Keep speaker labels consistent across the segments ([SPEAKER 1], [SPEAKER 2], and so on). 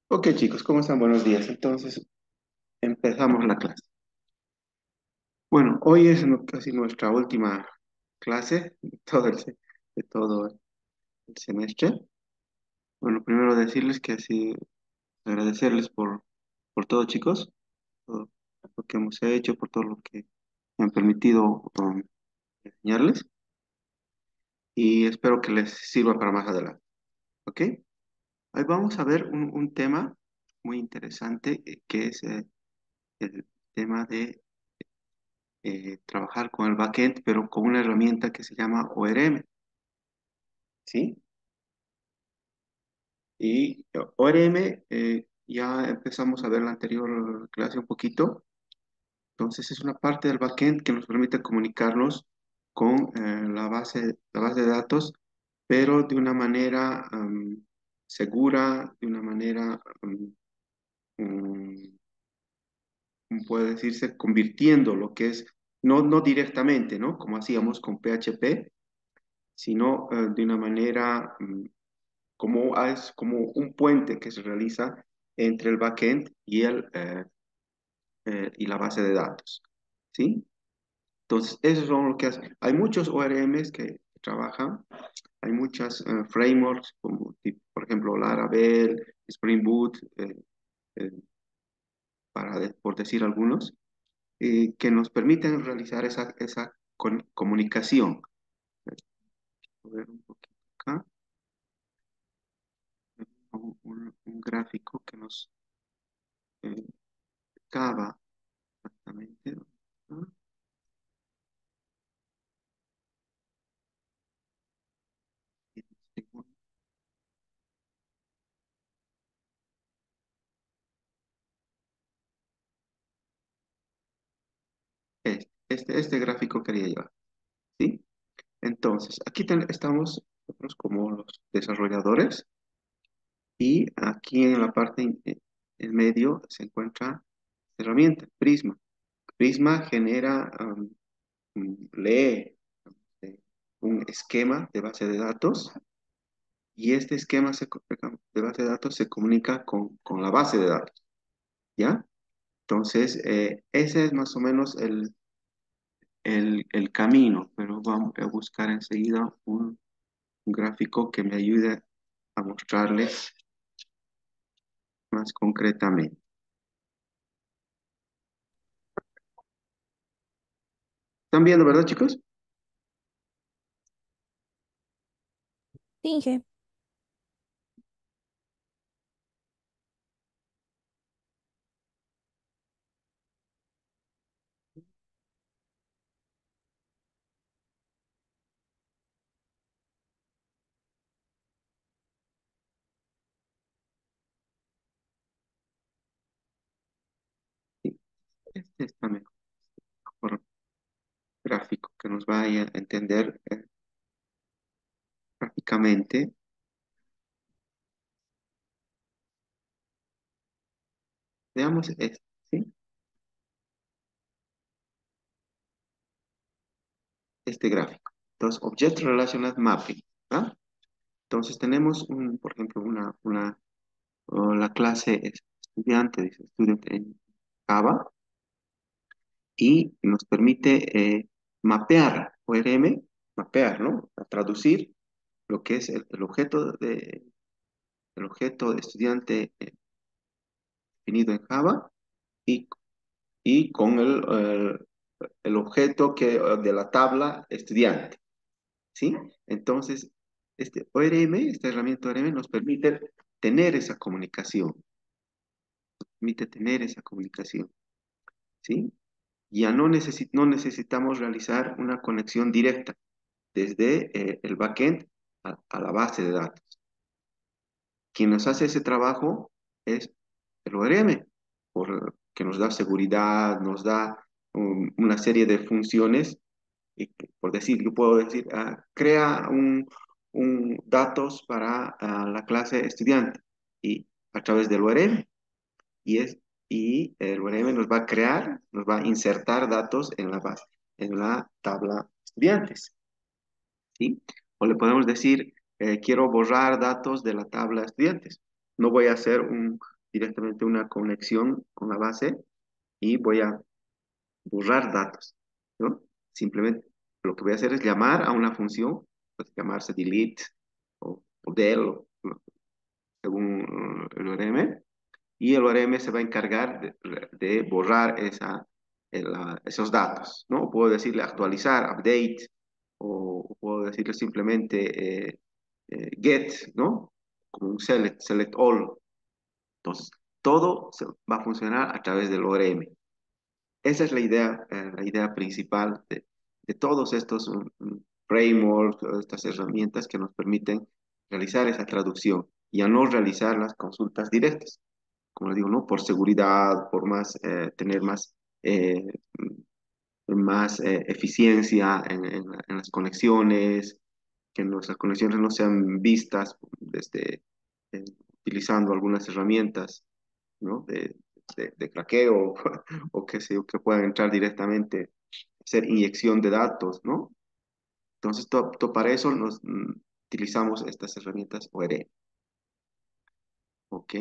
[SPEAKER 1] Ok, chicos, ¿cómo están? Buenos días. Entonces, empezamos la clase. Bueno, hoy es casi nuestra última clase de todo el semestre. Bueno, primero decirles que así, agradecerles por todo, chicos, todo lo que hemos hecho, por todo lo que me han permitido enseñarles y espero que les sirva para más adelante. ¿Ok? Hoy vamos a ver un tema muy interesante que es el tema de trabajar con el backend, pero con una herramienta que se llama ORM, ¿sí? Y ORM, ya empezamos a ver en la anterior clase un poquito, entonces es una parte del backend que nos permite comunicarnos con la base de datos, pero de una manera segura, de una manera, mm, ¿cómo puede decirse? Convirtiendo lo que es, no directamente, ¿no? Como hacíamos con PHP, sino de una manera es como un puente que se realiza entre el backend y la base de datos, ¿sí? Entonces, eso es lo que hace. Hay muchos ORMs que trabajan, hay muchas frameworks, como por ejemplo Laravel, Spring Boot, eh, por decir algunos, que nos permiten realizar esa comunicación. A ver un poquito acá, un gráfico que nos eh, acaba exactamente. ¿No? Este gráfico quería llevar, ¿sí? Entonces, aquí estamos nosotros como los desarrolladores y aquí en la parte en medio se encuentra la herramienta Prisma. Prisma genera, lee eh, un esquema de base de datos y este esquema de base de datos se comunica con la base de datos, ¿ya? Entonces, ese es más o menos el camino, pero vamos a buscar enseguida un gráfico que me ayude a mostrarles más concretamente. ¿Están viendo, verdad, chicos?
[SPEAKER 2] Finge.
[SPEAKER 1] Sí, este está mejor gráfico que nos va a entender prácticamente. Veamos este, ¿sí? Este gráfico. Entonces, Object Relational Mapping, ¿ah? Entonces, tenemos, por ejemplo, la clase estudiante, dice Student en Java, y nos permite mapear ORM, mapear, ¿no? A traducir lo que es el objeto de estudiante definido en Java y, y con el objeto de la tabla estudiante, ¿sí? Entonces, esta herramienta ORM nos tener esa comunicación, permite tener esa comunicación, ¿sí? Ya no necesitamos realizar una conexión directa desde el backend a la base de datos. Quien nos hace ese trabajo es el ORM, que nos da seguridad, nos da una serie de funciones. Y por decir, yo puedo decir, crea datos para la clase estudiante y a través del ORM. Y, y el ORM nos va a crear, nos va a insertar datos en la base, en la tabla estudiantes. ¿Sí? O le podemos decir, quiero borrar datos de la tabla estudiantes. No voy a hacer directamente una conexión con la base y voy a borrar datos, ¿no? Simplemente lo que voy a hacer es llamar a una función, puede llamarse delete o del, según el ORM, y el ORM se va a encargar de borrar esos datos, ¿no? Puedo decirle actualizar, update, o puedo decirle simplemente get, ¿no? Como un select all. Entonces, todo va a funcionar a través del ORM. Esa es la idea principal de todos estos frameworks, todas estas herramientas que nos permiten realizar esa traducción y a no realizar las consultas directas. Como les digo, ¿no? Por seguridad, por tener eh, más eficiencia en las conexiones, que nuestras conexiones no sean vistas desde, eh, utilizando algunas herramientas, ¿no? De craqueo o que puedan entrar directamente, hacer inyección de datos, ¿no? Entonces, para eso utilizamos estas herramientas ORM. ¿Ok?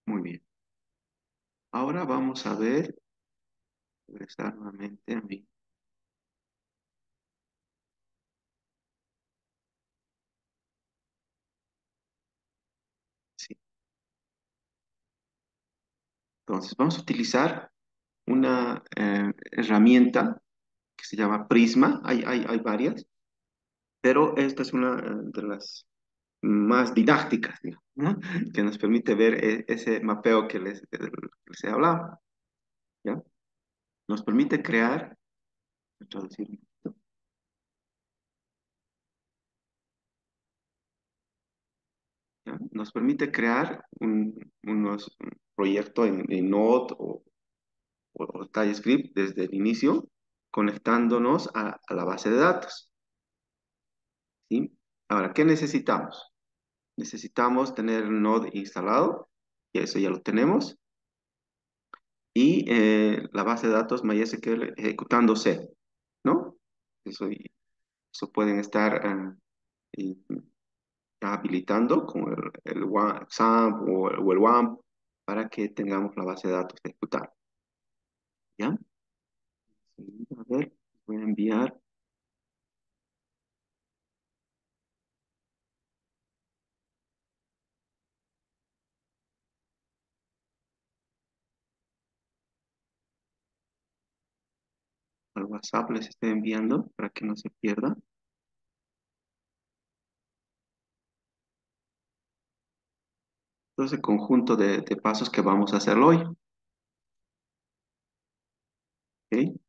[SPEAKER 1] Muy bien. Ahora vamos a ver, regresar nuevamente a mí. Sí. Entonces, vamos a utilizar una herramienta que se llama Prisma. Hay varias, pero esta es una de las más didácticas, digamos, ¿no? Que nos permite ver ese mapeo que les he hablado, ¿ya? Nos permite crear, voy a traducir un poquito, ¿ya? Nos permite crear un proyecto en Node o TypeScript desde el inicio, conectándonos a la base de datos, ¿sí? Ahora, ¿qué necesitamos? Necesitamos tener Node instalado, y eso ya lo tenemos, y la base de datos MySQL ejecutándose, ¿no? Eso pueden estar y- habilitando con el XAMPP o el WAMP para que tengamos la base de datos ejecutada, ¿ya? Sí, a ver, voy a enviar, al WhatsApp les estoy enviando para que no se pierda todo ese conjunto de pasos que vamos a hacer hoy, ¿ok?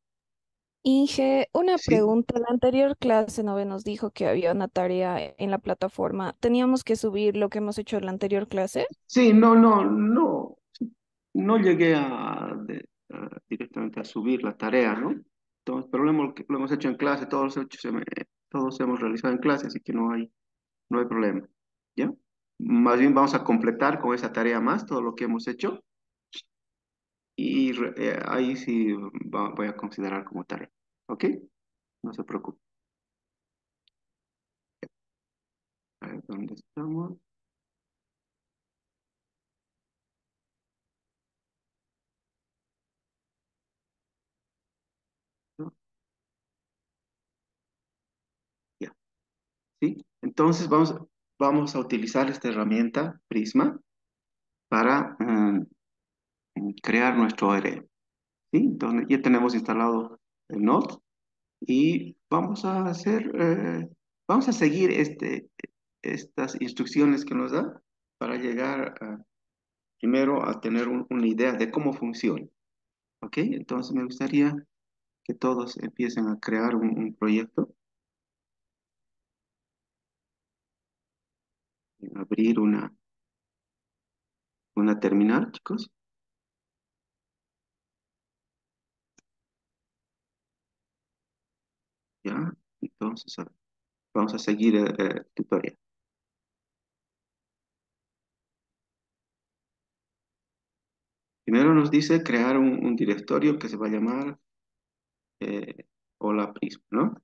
[SPEAKER 2] Inge, una
[SPEAKER 1] Sí,
[SPEAKER 2] pregunta. La anterior clase nos dijo que había una tarea en la plataforma. ¿Teníamos que subir lo que hemos hecho en la anterior clase?
[SPEAKER 1] sí, no, no llegué directamente a subir la tarea, ¿no? Entonces, pero lo hemos hecho en clase, todos hemos realizado en clase, así que no hay problema, ¿ya? Más bien vamos a completar con esa tarea más todo lo que hemos hecho y ahí sí voy a considerar como tarea, ¿ok? No se preocupe. A ver, ¿dónde estamos? ¿No? Ya, ¿sí? Entonces vamos a utilizar esta herramienta Prisma para crear nuestro ORM, ¿sí? Entonces ya tenemos instalado el Node y vamos a seguir estas instrucciones que nos da para llegar primero a tener una idea de cómo funciona, ¿ok? Entonces me gustaría que todos empiecen a crear un proyecto, abrir una terminal, chicos, ¿ya? Entonces vamos a seguir el tutorial. Primero nos dice crear un directorio que se va a llamar eh, Hola Prisma, ¿no?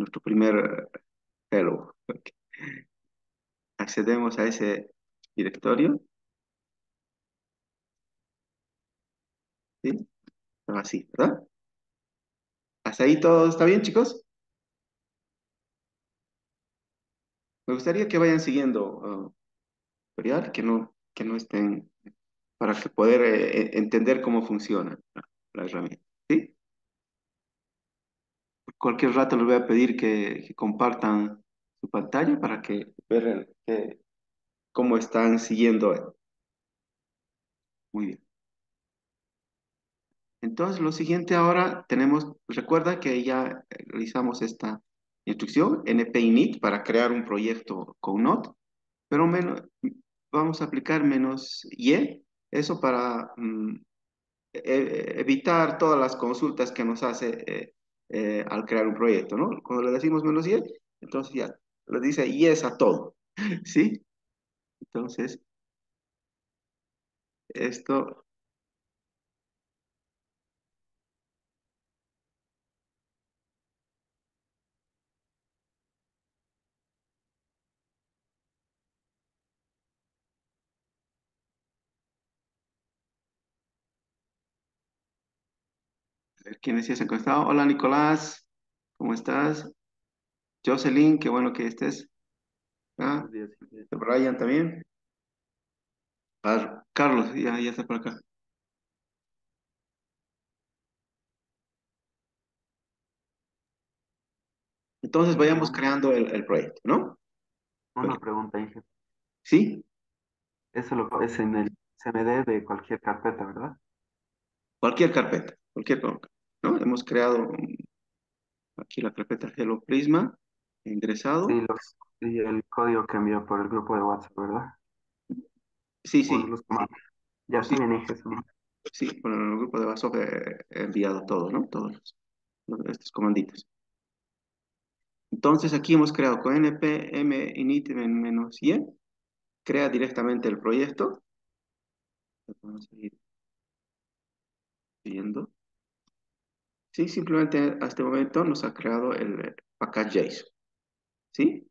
[SPEAKER 1] nuestro primer hello. Ok. Accedemos a ese directorio. ¿Sí? Así, ¿verdad? ¿Hasta ahí todo está bien, chicos? Me gustaría que vayan siguiendo tutorial, que no estén, para que poder entender cómo funciona la herramienta. ¿Sí? Cualquier rato les voy a pedir que compartan su pantalla para que vean cómo están siguiendo. Muy bien. Entonces, lo siguiente ahora tenemos, recuerda que ya realizamos esta instrucción, npinit, para crear un proyecto con Node, pero vamos a aplicar -y, eso para evitar todas las consultas que nos hace al crear un proyecto, ¿no? Cuando le decimos -y, entonces ya le dice yes a todo, ¿sí? Entonces, esto, a ver quiénes ya se han conectado. Hola, Nicolás, ¿cómo estás? Jocelyn, qué bueno que estés. Ah,
[SPEAKER 3] Buenos días, Silvia.
[SPEAKER 1] Brian también. Carlos, ya está por acá. Entonces vayamos
[SPEAKER 3] Una,
[SPEAKER 1] creando el proyecto, ¿no? Ok.
[SPEAKER 3] una pregunta, Inge.
[SPEAKER 1] Sí,
[SPEAKER 3] Eso lo es en el CMD de cualquier carpeta, ¿verdad?
[SPEAKER 1] cualquier carpeta, ¿no? Hemos creado aquí la carpeta Hello Prisma, he
[SPEAKER 3] Sí,
[SPEAKER 1] ingresado.
[SPEAKER 3] y el código que envió por el grupo de WhatsApp, ¿verdad?
[SPEAKER 1] Sí,
[SPEAKER 3] Por
[SPEAKER 1] sí,
[SPEAKER 3] los comandos. Ya
[SPEAKER 1] sí,
[SPEAKER 3] sí, bien, Inge, sí.
[SPEAKER 1] sí, por el grupo de WhatsApp he enviado todo, ¿no? Todos estos comanditos. Entonces aquí hemos creado con npm init-y, crea directamente el proyecto. Vamos a ir viendo. Sí, simplemente a este momento nos ha creado el package JSON, ¿sí?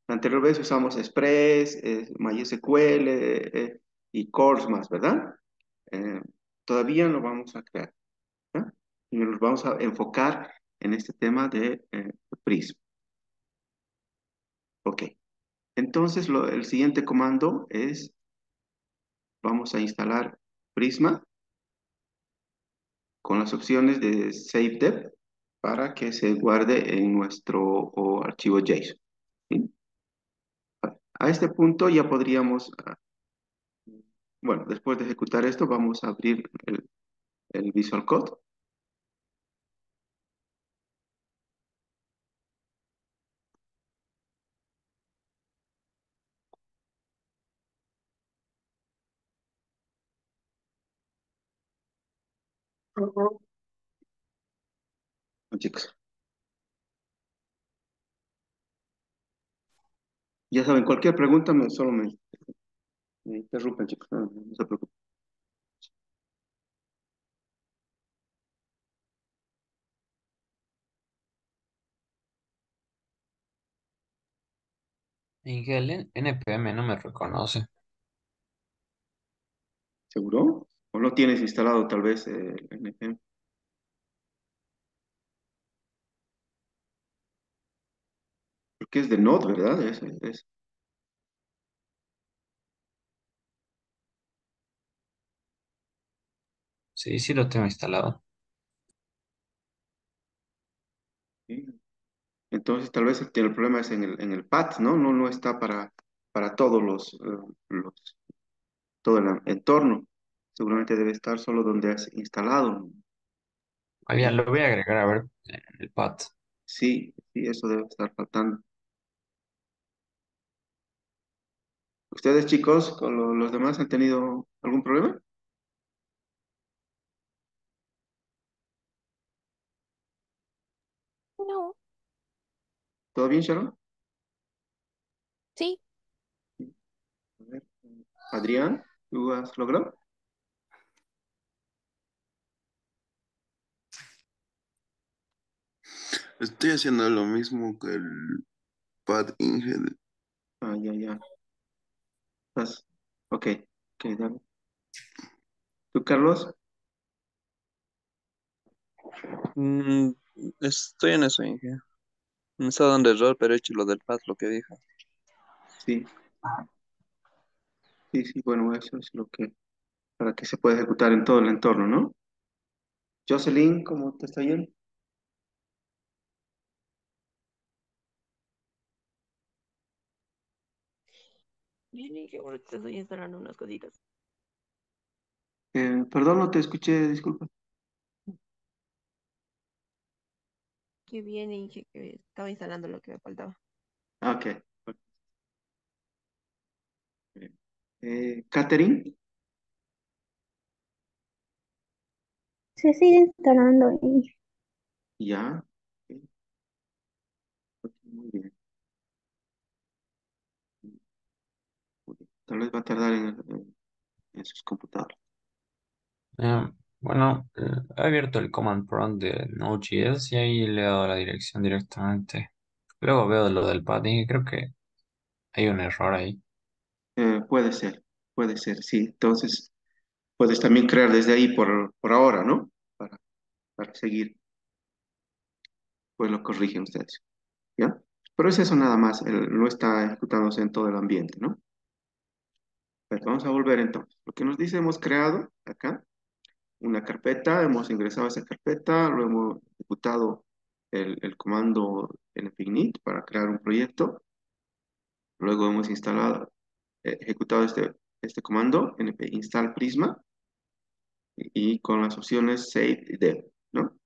[SPEAKER 1] La anterior vez usamos Express, MySQL y Cores más, ¿verdad? Eh, Todavía no vamos a crear, ¿verdad? Y nos vamos a enfocar en este tema de Prism. Ok. Entonces, el siguiente comando es, vamos a instalar Prisma con las opciones de Save Dev para que se guarde en nuestro archivo JSON, ¿sí? A este punto ya podríamos, bueno, después de ejecutar esto, vamos a abrir el Visual Code. Ujú. Chicos, ya saben, cualquier pregunta solo me interrumpen, chicos, no se preocupen.
[SPEAKER 4] Miguel, NPM no me reconoce.
[SPEAKER 1] ¿Seguro? ¿O no tienes instalado tal vez el npm? Porque es de Node, ¿verdad?
[SPEAKER 4] Sí, sí lo tengo instalado.
[SPEAKER 1] Sí. Entonces tal vez el problema es en el path, ¿no? No, no está para todos todo el entorno. Seguramente debe estar solo donde has instalado.
[SPEAKER 4] Oye, lo voy a agregar a ver en el pad.
[SPEAKER 1] Sí, sí, eso debe estar faltando. ¿Ustedes, chicos, con los demás han tenido algún problema?
[SPEAKER 2] No,
[SPEAKER 1] ¿Todo bien, Sharon?
[SPEAKER 2] sí,
[SPEAKER 1] A ver, Adrián, ¿tú has logrado?
[SPEAKER 5] Estoy haciendo lo mismo que el Pad Inge.
[SPEAKER 1] Ah, ya, ya. Estás. Ok, ok, dale. ¿Tú, Carlos?
[SPEAKER 6] Mm, estoy en eso, Inge. Me está dando error, pero he hecho lo del pad, lo que dijo.
[SPEAKER 1] Sí, sí, sí, bueno, eso es lo que, para que se pueda ejecutar en todo el entorno, ¿no? Jocelyn, ¿cómo te está yendo?
[SPEAKER 7] Bien, y que ahorita estoy instalando unas cositas.
[SPEAKER 1] Perdón, no te escuché, disculpa.
[SPEAKER 7] Qué bien, y que estaba instalando lo que me faltaba.
[SPEAKER 1] Ah, ok. Catherine,
[SPEAKER 8] Se sigue instalando y
[SPEAKER 1] ya. Ok, ok, muy bien. Muy bien. Tal vez va a tardar en sus computadoras.
[SPEAKER 4] Bueno, he abierto el command prompt de Node.js y ahí le he dado la dirección directamente. Luego veo lo del padding y creo que hay un error ahí.
[SPEAKER 1] Puede ser, sí. Entonces, puedes también crear desde ahí por ahora, ¿no? Para seguir, pues lo corrigen ustedes, ¿ya? Pero es eso nada más, no está ejecutándose en todo el ambiente, ¿no? Pero vamos a volver entonces. Lo que nos dice, hemos creado acá una carpeta, hemos ingresado a esa carpeta, lo hemos ejecutado el comando npinit para crear un proyecto, luego hemos instalado, ejecutado este comando np install prisma y con las opciones save y dev, ¿no?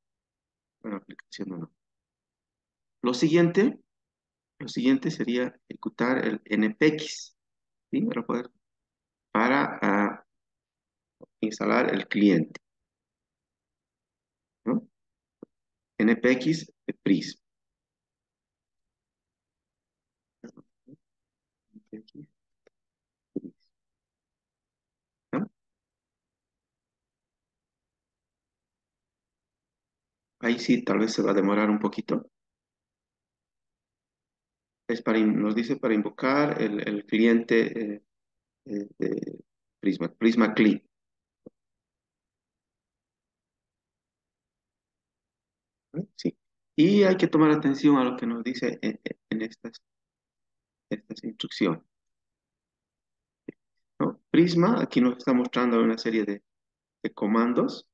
[SPEAKER 1] Para aplicación o no. Lo siguiente, lo siguiente sería ejecutar el npx, ¿sí? Para instalar el cliente, ¿no? npx prisma. NPX, ¿no? Ahí sí, tal vez se va a demorar un poquito. Nos dice para invocar el cliente de Prisma, Prisma Clean. ¿No? Sí. Y hay que tomar atención a lo que nos dice en estas instrucciones, ¿no? Prisma, aquí nos está mostrando una serie de comandos.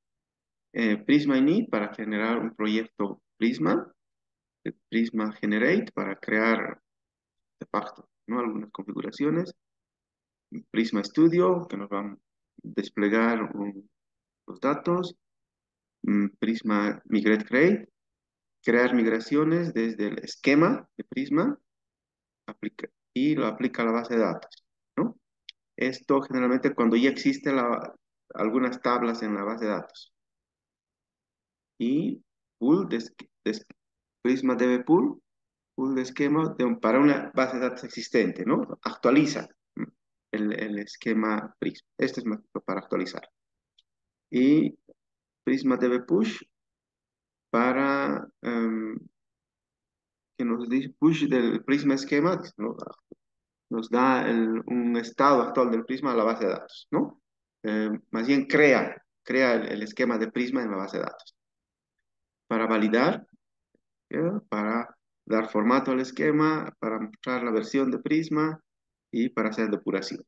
[SPEAKER 1] Prisma init para generar un proyecto Prisma. Prisma generate para crear de facto, ¿no? Algunas configuraciones. Prisma Studio que nos va a desplegar los datos. Prisma Migrate Create, crear migraciones desde el esquema de Prisma y lo aplica a la base de datos, ¿no? Esto generalmente cuando ya existen algunas tablas en la base de datos. Y pull Prisma debe pull de esquema para una base de datos existente, ¿no? Actualiza el esquema Prisma. Este es más para actualizar. Y Prisma debe push para que nos dice push del Prisma esquema, ¿no? Nos da un estado actual del Prisma a la base de datos, ¿no? Más bien crea el esquema de Prisma en la base de datos. Para validar, ¿ya? Para dar formato al esquema, para mostrar la versión de Prisma y para hacer depuración,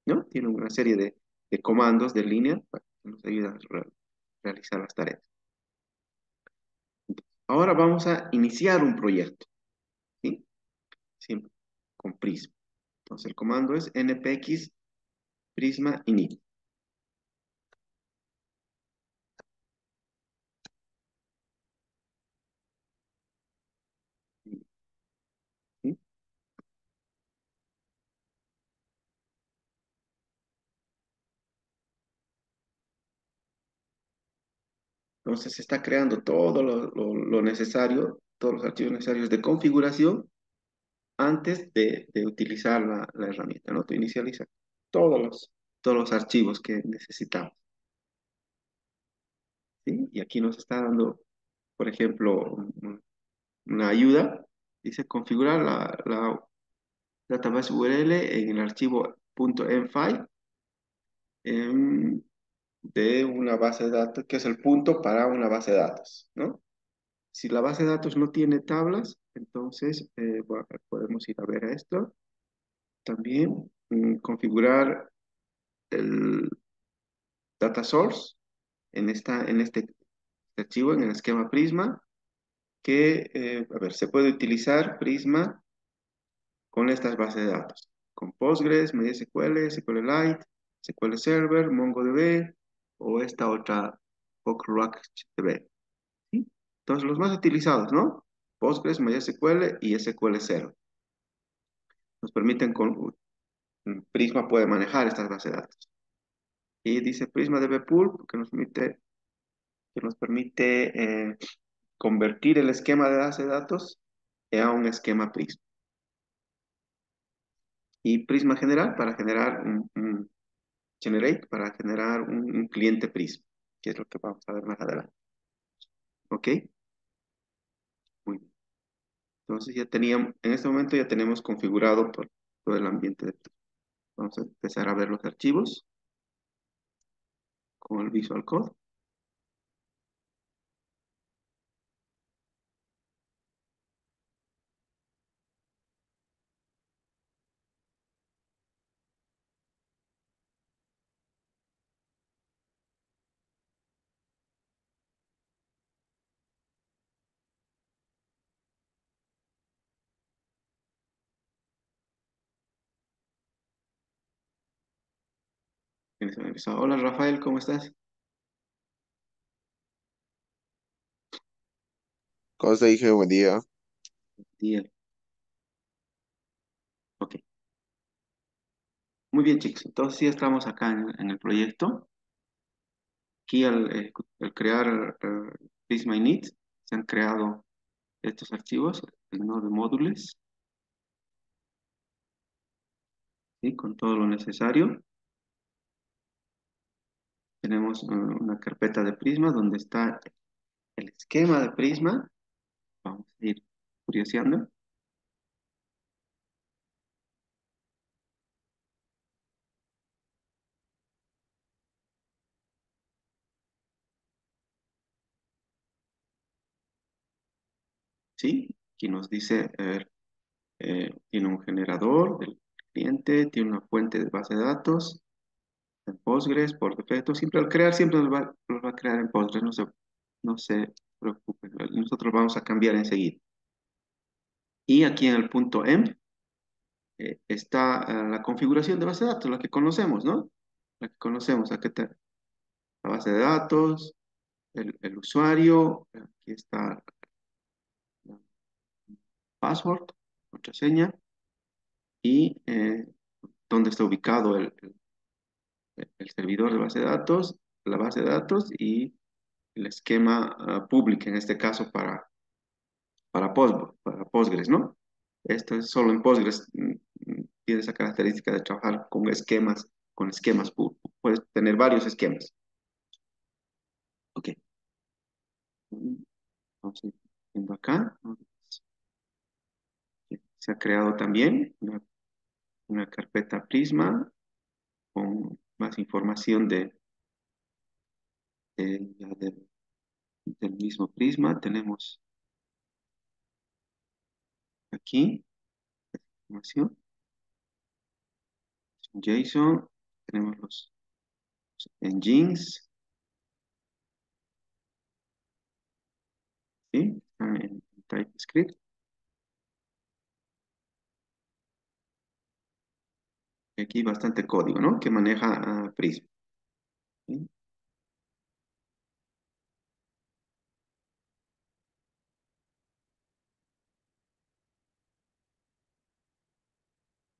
[SPEAKER 1] ¿no? Tiene una serie de comandos de línea para que nos ayuden a realizar las tareas. Ahora vamos a iniciar un proyecto, ¿sí? Siempre con Prisma. Entonces el comando es npx prisma init. ¿Sí? Entonces se está creando todo lo necesario, todos los archivos necesarios de configuración antes de utilizar la herramienta, ¿no? Tú inicializas todos los archivos que necesitamos, ¿sí? Y aquí nos está dando, por ejemplo, una ayuda. Dice configurar la database URL en el archivo .m5 de una base de datos, que es el punto para una base de datos, ¿no? Si la base de datos no tiene tablas, entonces bueno, podemos ir a ver a esto. También configurar el data source en este archivo, en el esquema Prisma, que, a ver, se puede utilizar Prisma con estas bases de datos, con Postgres, MySQL, SQLite, SQL Server, MongoDB o esta otra PostgreSQL. ¿Sí? Entonces, los más utilizados, ¿no? Postgres, MySQL y SQL Server. Nos permiten con Prisma puede manejar estas bases de datos. Y dice Prisma DB Pool que nos permite convertir el esquema de base de datos a un esquema Prisma. Y Prisma general para generar Generate para generar un cliente Prisma, que es lo que vamos a ver más adelante. ¿Ok? Muy bien. Entonces ya teníamos, en este momento ya tenemos configurado todo el ambiente de Prisma. Vamos a empezar a ver los archivos con el Visual Code. ¿Quiénes han empezado? Hola Rafael, ¿cómo estás?
[SPEAKER 5] ¿Cómo te dije? Buen día.
[SPEAKER 1] Bien. Ok. Muy bien, chicos. Entonces sí estamos acá en el proyecto. Aquí al crear Prisma Init, se han creado estos archivos, el menú de módulos, ¿sí? Con todo lo necesario. Tenemos una carpeta de Prisma donde está el esquema de Prisma. Vamos a ir curioseando. ¿Sí? Aquí nos dice, a ver, tiene un generador del cliente, tiene una fuente de base de datos, en Postgres por defecto. Siempre al crear, siempre los va a crear en Postgres, no se preocupen. Nosotros vamos a cambiar enseguida. Y aquí en el punto M está la configuración de base de datos, la que conocemos, ¿no? La que conocemos, la base de datos, el usuario, aquí está la password, contraseña, y dónde está ubicado el servidor de base de datos, la base de datos y el esquema público, en este caso para Postgres, ¿no? Esto es solo en Postgres, tiene esa característica de trabajar con esquemas públicos. Puedes tener varios esquemas. Ok. Vamos a ir viendo acá. Se ha creado también una carpeta Prisma con más información ya del mismo Prisma. Tenemos aquí información, JSON, tenemos los engines, ¿sí? Están en TypeScript. Y aquí bastante código, ¿no? Que maneja Prisma. ¿Sí?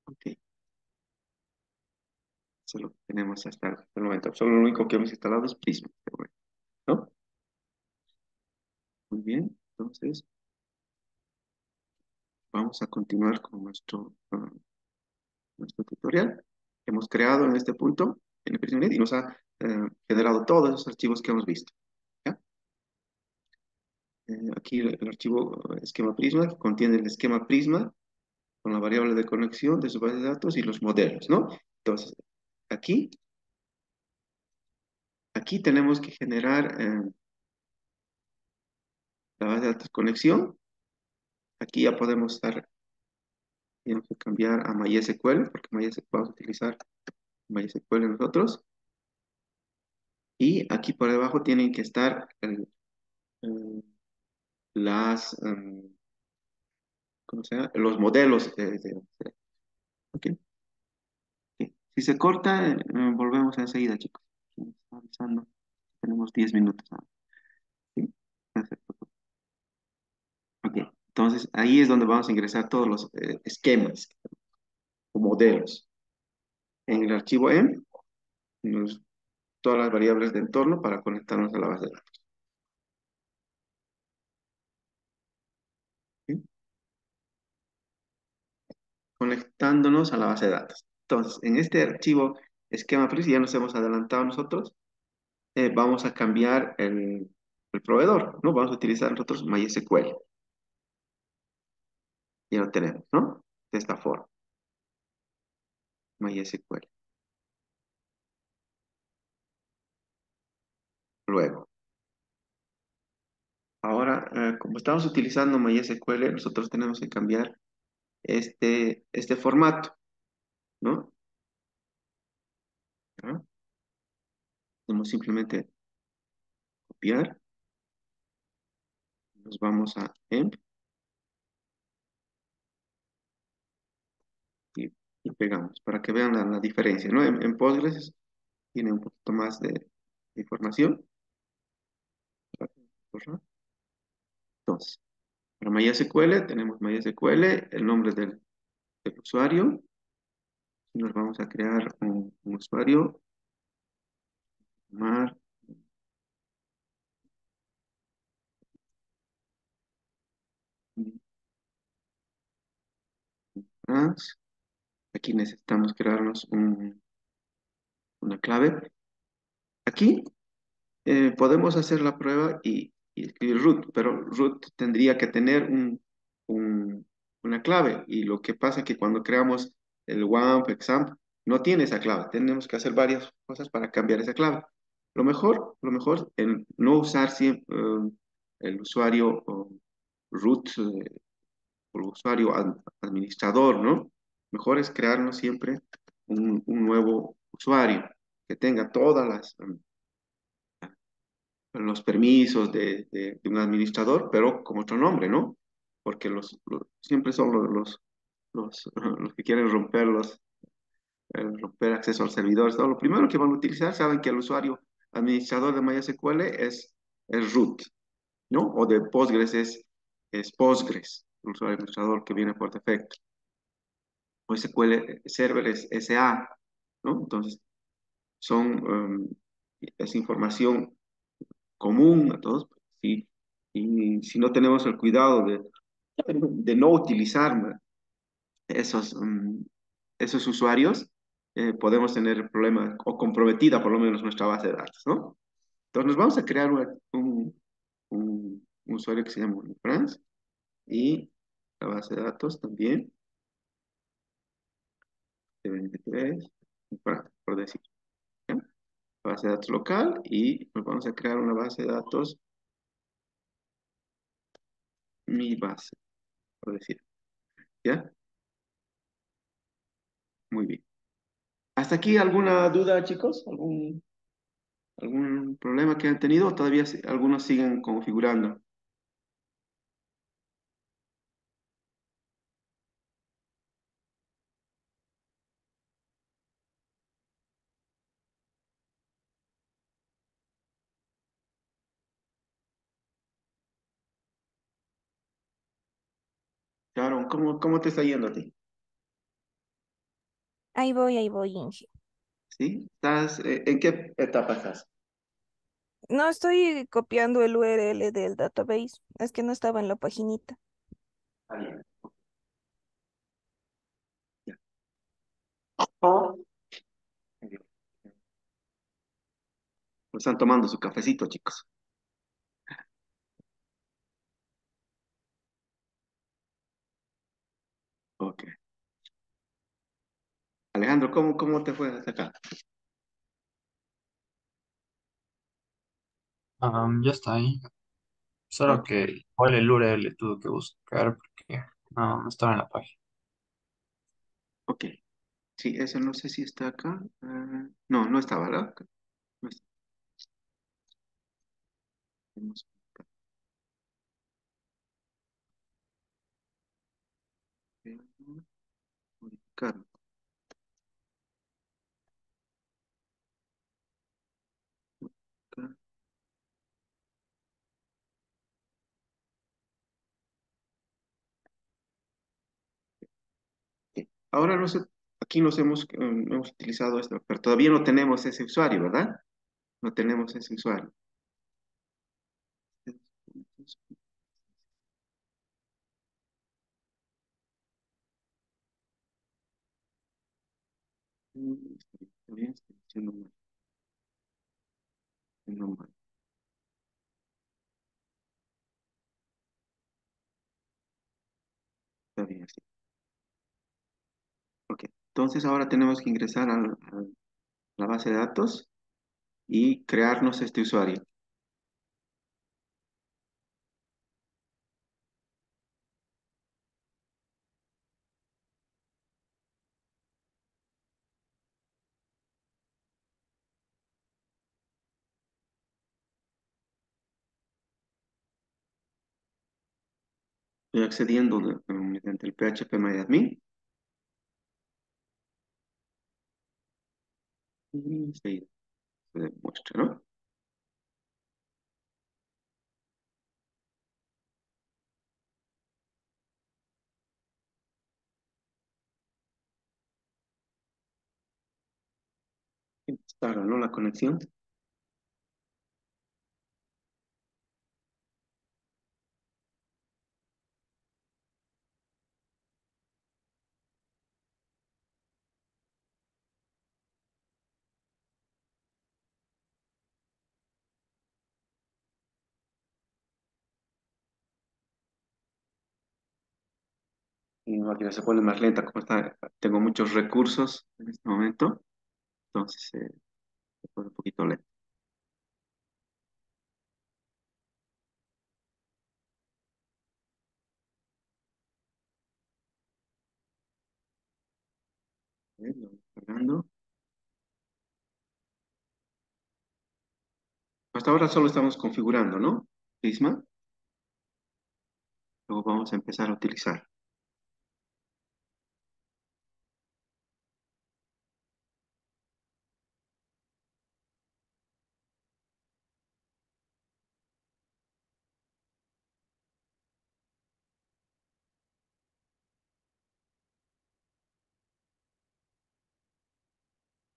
[SPEAKER 1] Ok. Eso es lo que tenemos hasta el momento. Solo lo único que hemos instalado es Prisma, ¿no? Muy bien. Entonces, vamos a continuar con nuestro tutorial. Hemos creado en este punto en el PrismaNet y nos ha generado todos los archivos que hemos visto. ¿Ya? Aquí el archivo esquema Prisma, que contiene el esquema Prisma con la variable de conexión de su base de datos y los modelos, ¿no? Entonces, aquí, aquí tenemos que generar la base de datos conexión. Aquí ya podemos estar, tenemos que cambiar a MySQL, porque MySQL vamos a utilizar MySQL nosotros. Y aquí por debajo tienen que estar las, ¿cómo se llama? Los modelos ok. Ok. Si se corta, volvemos enseguida, chicos. Me está avisando. Tenemos 10 minutos. ¿Sí? Perfecto. Ok. Entonces, ahí es donde vamos a ingresar todos los esquemas o modelos. En el archivo M, todas las variables de entorno para conectarnos a la base de datos. ¿Sí? Conectándonos a la base de datos. Entonces, en este archivo esquema ya nos hemos adelantado nosotros, vamos a cambiar el proveedor, ¿no? Vamos a utilizar nosotros MySQL. Ya lo tenemos, ¿no? De esta forma, MySQL. Luego, ahora, como estamos utilizando MySQL, nosotros tenemos que cambiar este formato, ¿no? ¿Ah? Podemos simplemente copiar, nos vamos a EMP y, y pegamos para que vean la diferencia, ¿no? En Postgres tiene un poquito más de información. Entonces, para MySQL tenemos MySQL, el nombre del usuario, y nos vamos a crear un usuario, mar, trans. Aquí necesitamos crearnos una clave. Aquí podemos hacer la prueba y escribir root, pero root tendría que tener una clave. Y lo que pasa es que cuando creamos el WAMP, example, no tiene esa clave. Tenemos que hacer varias cosas para cambiar esa clave. Lo mejor es no usar siempre el usuario root, o el usuario administrador, ¿no? Mejor es crearnos siempre un nuevo usuario que tenga todas los permisos de un administrador, pero con otro nombre, ¿no? Porque siempre son los que quieren romper acceso al servidor. Lo primero que van a utilizar, saben que el usuario administrador de MySQL es root, ¿no? O de Postgres es Postgres, el usuario administrador que viene por defecto. O SQL Server es SA, ¿no? Entonces, son, es información común a todos. Sí, y si no tenemos el cuidado de no utilizar esos usuarios, podemos tener problemas o comprometida por lo menos nuestra base de datos, ¿no? Entonces nos vamos a crear un usuario que se llama France y la base de datos también de 23, por decir, ¿ya? Base de datos local y nos vamos a crear una base de datos, mi base, por decir, ¿ya? Muy bien. ¿Hasta aquí alguna duda, chicos? ¿Algún problema que han tenido? ¿O todavía algunos siguen configurando? Claro, ¿cómo te está yendo a ti?
[SPEAKER 2] Ahí voy, Inge.
[SPEAKER 1] ¿Sí? ¿En qué etapa estás?
[SPEAKER 2] No estoy copiando el URL del database, es que no estaba en la paginita.
[SPEAKER 1] Está bien. Ya. Muy bien. Pues están tomando su cafecito, chicos. Ok. Alejandro, ¿cómo te fue hasta acá?
[SPEAKER 4] Ya está ahí. Solo
[SPEAKER 1] Ok.
[SPEAKER 4] que igual el URL le tuve que buscar porque no estaba en la página.
[SPEAKER 1] Ok. Sí, eso no sé si está acá. No, no está, ¿verdad? No está. Vamos a modificar. Acá. Ok. Ahora aquí hemos utilizado esto, pero todavía no tenemos ese usuario, ¿verdad? No tenemos ese usuario. Está bien, estoy haciendo mal. Está bien, así. Ok. Entonces ahora tenemos que ingresar a la base de datos y crearnos este usuario. Estoy accediendo mediante el PHP y se demuestra, ¿no? Instala, ¿no? La conexión. Y la máquina se pone más lenta, como está, tengo muchos recursos en este momento, entonces se pone un poquito lento. Lo voy cargando. Hasta ahora solo estamos configurando, ¿no? Prisma. Luego vamos a empezar a utilizar.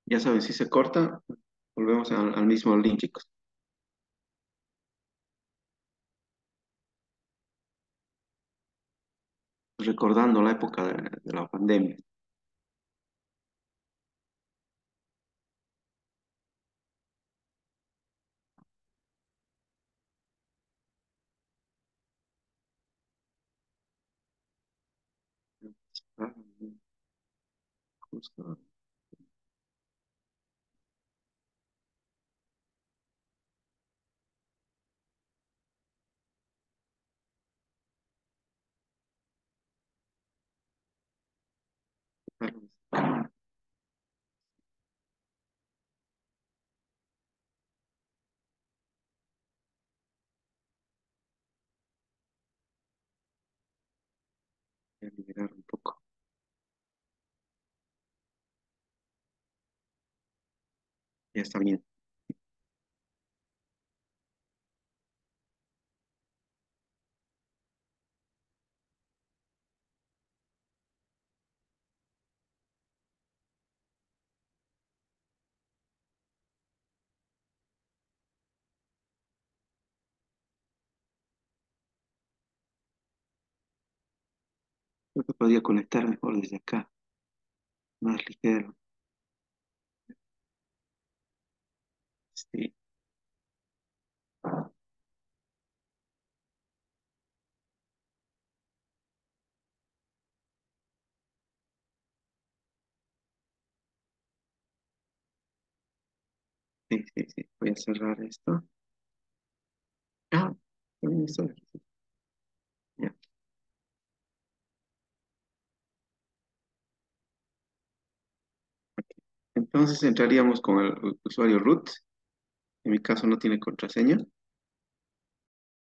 [SPEAKER 1] Ya saben, si se corta, volvemos al mismo link, chicos. Recordando la época de la pandemia. Justo. Voy a liberar un poco. Ya está bien. Creo que podría conectar mejor desde acá, más ligero. Sí. Sí, sí, sí. Voy a cerrar esto. Ah, también está. Ya. Entonces entraríamos con el usuario root. En mi caso no tiene contraseña.